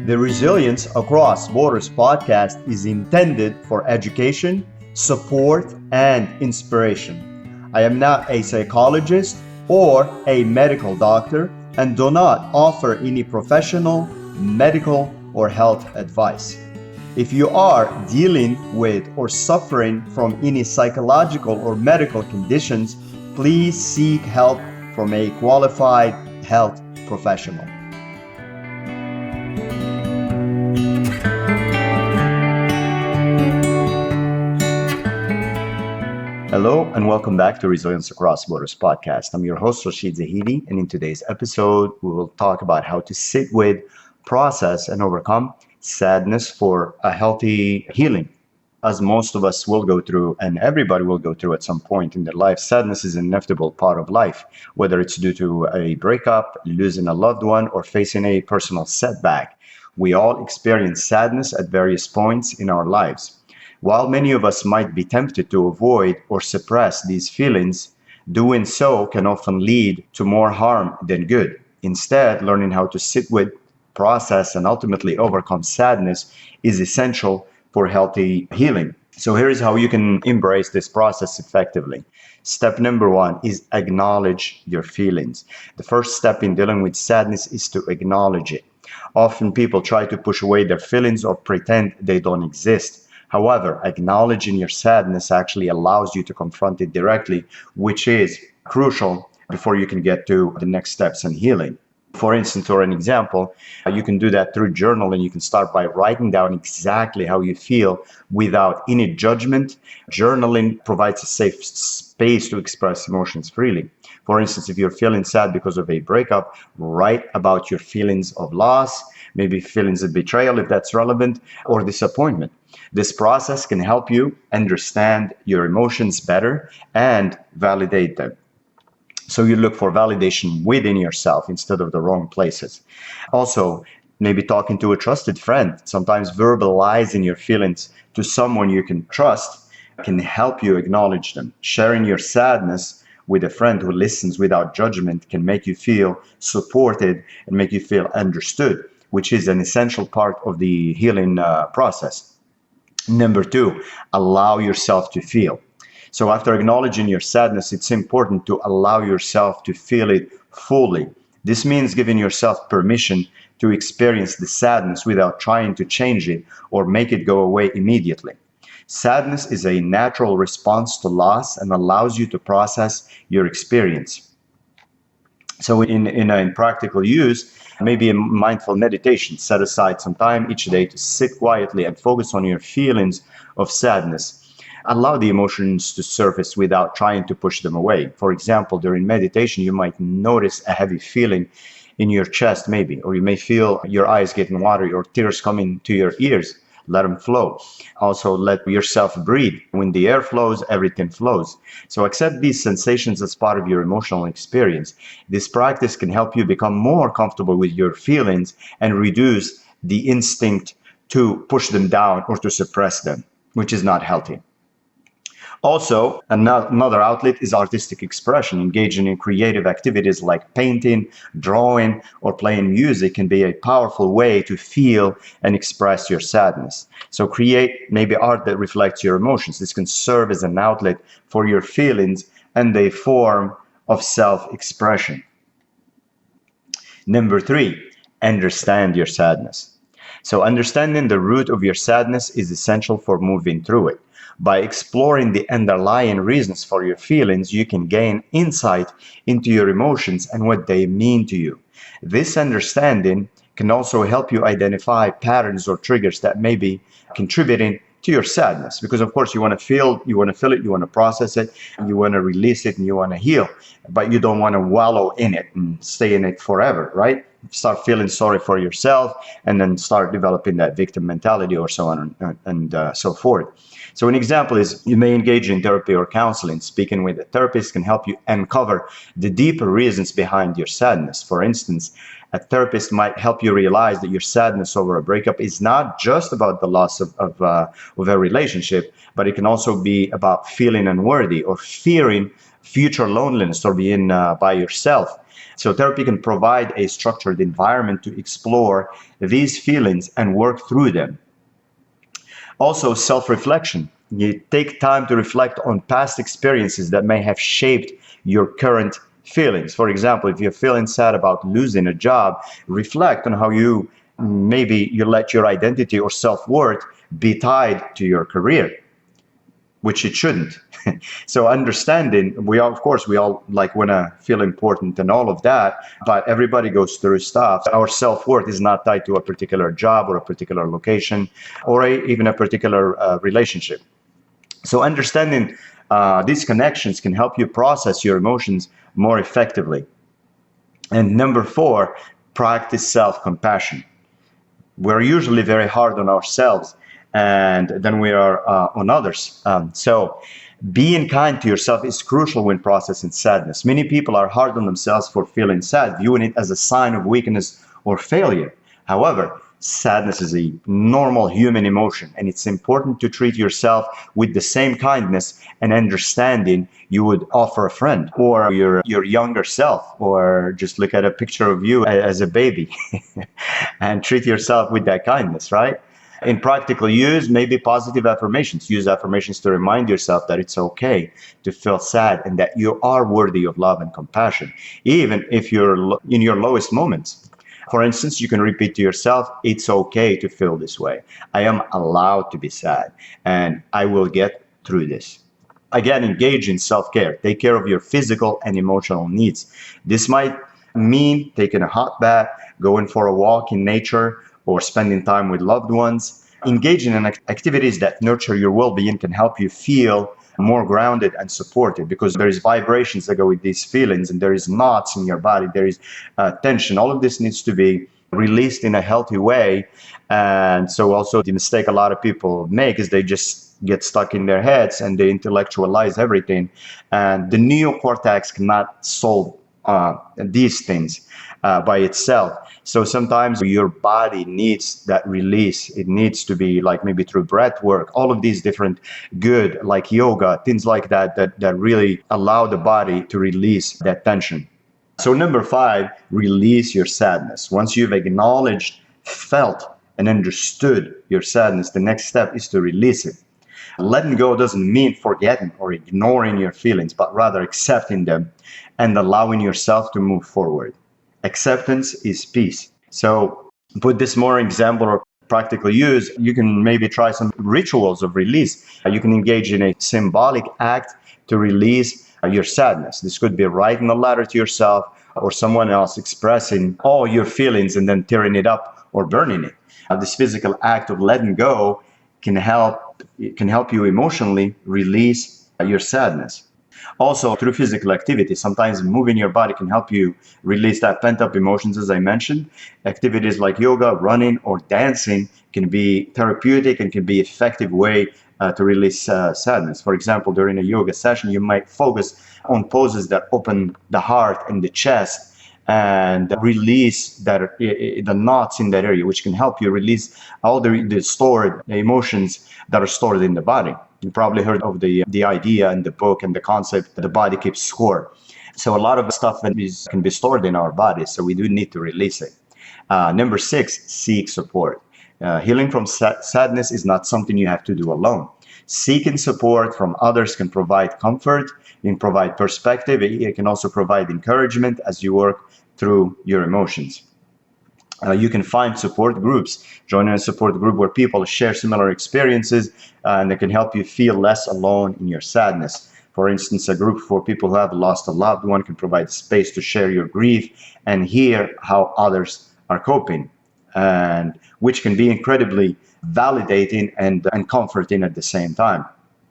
The Resilience Across Borders podcast is intended for education, support, and inspiration. I am not a psychologist or a medical doctor and do not offer any professional, medical, or health advice. If you are dealing with or suffering from any psychological or medical conditions, please seek help from a qualified health professional. Hello and welcome back to Resilience Across Borders podcast. I'm your host, Rachidi, and in today's episode, we will talk about how to sit with, process, and overcome sadness for a healthy healing. As most of us will go through, and everybody will go through at some point in their life, sadness is an inevitable part of life, whether it's due to a breakup, losing a loved one, or facing a personal setback. We all experience sadness at various points in our lives. While many of us might be tempted to avoid or suppress these feelings, doing so can often lead to more harm than good. Instead, learning how to sit with, process, and ultimately overcome sadness is essential for healthy healing. So here's how you can embrace this process effectively. Step number one is acknowledge your feelings. The first step in dealing with sadness is to acknowledge it. Often people try to push away their feelings or pretend they don't exist. However, acknowledging your sadness actually allows you to confront it directly, which is crucial before you can get to the next steps in healing. For instance, or an example, you can do that through journaling. You can start by writing down exactly how you feel without any judgment. Journaling provides a safe space to express emotions freely. For instance, if you're feeling sad because of a breakup, write about your feelings of loss, maybe feelings of betrayal if that's relevant, or disappointment. This process can help you understand your emotions better and validate them. So you look for validation within yourself instead of the wrong places. Also, maybe talking to a trusted friend, sometimes verbalizing your feelings to someone you can trust can help you acknowledge them. Sharing your sadness with a friend who listens without judgment can make you feel supported and make you feel understood, which is an essential part of the healing process. Number two, allow yourself to feel. So after acknowledging your sadness, it's important to allow yourself to feel it fully. This means giving yourself permission to experience the sadness without trying to change it or make it go away immediately. Sadness is a natural response to loss and allows you to process your experience. So in practical use, maybe a mindful meditation, set aside some time each day to sit quietly and focus on your feelings of sadness. Allow the emotions to surface without trying to push them away. For example, during meditation, you might notice a heavy feeling in your chest maybe, or you may feel your eyes getting watery or tears coming to your ears. Let them flow. Also, let yourself breathe. When the air flows, everything flows. So accept these sensations as part of your emotional experience. This practice can help you become more comfortable with your feelings and reduce the instinct to push them down or to suppress them, which is not healthy. Also, another outlet is artistic expression. Engaging in creative activities like painting, drawing, or playing music can be a powerful way to feel and express your sadness. So create maybe art that reflects your emotions. This can serve as an outlet for your feelings and a form of self-expression. Number three, understand your sadness. So understanding the root of your sadness is essential for moving through it. By exploring the underlying reasons for your feelings, you can gain insight into your emotions and what they mean to you. This understanding can also help you identify patterns or triggers that may be contributing to your sadness. Because of course you want to feel it, you want to process it, you want to release it, and you want to heal. But you don't want to wallow in it and stay in it forever, right? Start feeling sorry for yourself and then start developing that victim mentality or so on and so forth. So an example is you may engage in therapy or counseling. Speaking with a therapist can help you uncover the deeper reasons behind your sadness. For instance, a therapist might help you realize that your sadness over a breakup is not just about the loss of a relationship, but it can also be about feeling unworthy or fearing future loneliness or being by yourself. So therapy can provide a structured environment to explore these feelings and work through them. Also, self-reflection. You take time to reflect on past experiences that may have shaped your current feelings. For example, if you're feeling sad about losing a job, reflect on how maybe you let your identity or self-worth be tied to your career, which it shouldn't. So understanding, of course, we all like want to feel important and all of that, but everybody goes through stuff. Our self-worth is not tied to a particular job or a particular location or even a particular relationship. So understanding these connections can help you process your emotions more effectively. And number 4, practice self-compassion. We're usually very hard on ourselves and then we are on others. So being kind to yourself is crucial when processing sadness. Many people are hard on themselves for feeling sad, viewing it as a sign of weakness or failure. However, sadness is a normal human emotion, and it's important to treat yourself with the same kindness and understanding you would offer a friend or your younger self, or just look at a picture of you as a baby and treat yourself with that kindness, right? In practical use, maybe positive affirmations. Use affirmations to remind yourself that it's okay to feel sad and that you are worthy of love and compassion, even if you're in your lowest moments. For instance, you can repeat to yourself, it's okay to feel this way. I am allowed to be sad and I will get through this. Again, engage in self-care. Take care of your physical and emotional needs. This might mean taking a hot bath, going for a walk in nature, or spending time with loved ones. Engaging in activities that nurture your well-being can help you feel more grounded and supported, because there is vibrations that go with these feelings and there is knots in your body, there is tension. All of this needs to be released in a healthy way. And so also the mistake a lot of people make is they just get stuck in their heads and they intellectualize everything. And the neocortex cannot solve these things by itself. So sometimes your body needs that release. It needs to be like maybe through breath work, all of these different good, like yoga, things like that really allow the body to release that tension. So number 5, release your sadness. Once you've acknowledged, felt, and understood your sadness, the next step is to release it. Letting go doesn't mean forgetting or ignoring your feelings, but rather accepting them and allowing yourself to move forward. Acceptance is peace. So put this more example or practical use, you can maybe try some rituals of release. You can engage in a symbolic act to release your sadness. This could be writing a letter to yourself or someone else, expressing all your feelings and then tearing it up or burning it. This physical act of letting go can help you emotionally release your sadness. Also, through physical activity, sometimes moving your body can help you release that pent-up emotions, as I mentioned. Activities like yoga, running, or dancing can be therapeutic and can be an effective way to release sadness. For example, during a yoga session, you might focus on poses that open the heart and the chest and release the knots in that area, which can help you release all the stored emotions that are stored in the body. You probably heard of the idea and the book and the concept that the body keeps score. So a lot of stuff can be stored in our bodies, so we do need to release it. Number 6, seek support. Healing from sadness is not something you have to do alone. Seeking support from others can provide comfort, it can provide perspective, it can also provide encouragement as you work through your emotions. You can find support groups. Join a support group where people share similar experiences and they can help you feel less alone in your sadness. For instance, a group for people who have lost a loved one can provide space to share your grief and hear how others are coping, and which can be incredibly validating and comforting at the same time.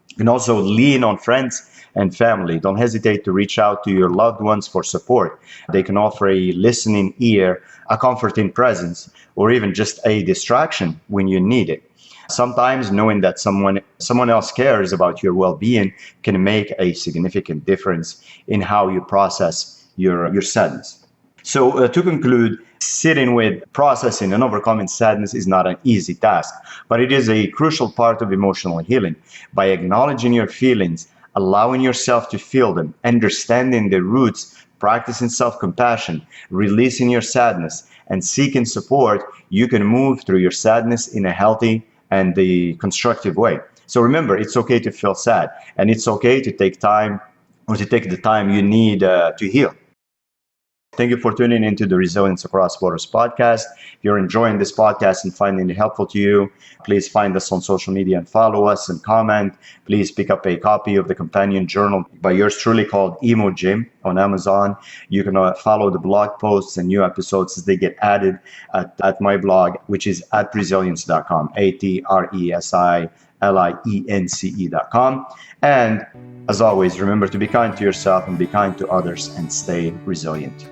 You can also lean on friends and family. Don't hesitate to reach out to your loved ones for support. They can offer a listening ear, a comforting presence, or even just a distraction when you need it. Sometimes knowing that someone else cares about your well-being can make a significant difference in how you process your sadness. So to conclude, sitting with processing and overcoming sadness is not an easy task, but it is a crucial part of emotional healing. By acknowledging your feelings, allowing yourself to feel them, understanding the roots, practicing self-compassion, releasing your sadness, and seeking support, you can move through your sadness in a healthy and the constructive way. So remember, it's okay to feel sad, and it's okay to take time or to take the time you need to heal. Thank you for tuning into the Resilience Across Borders podcast. If you're enjoying this podcast and finding it helpful to you, please find us on social media and follow us and comment. Please pick up a copy of the companion journal by yours truly called Emo Gym on Amazon. You can follow the blog posts and new episodes as they get added at my blog, which is at resilience.com, ATRESILIENCE.com. And as always, remember to be kind to yourself and be kind to others and stay resilient.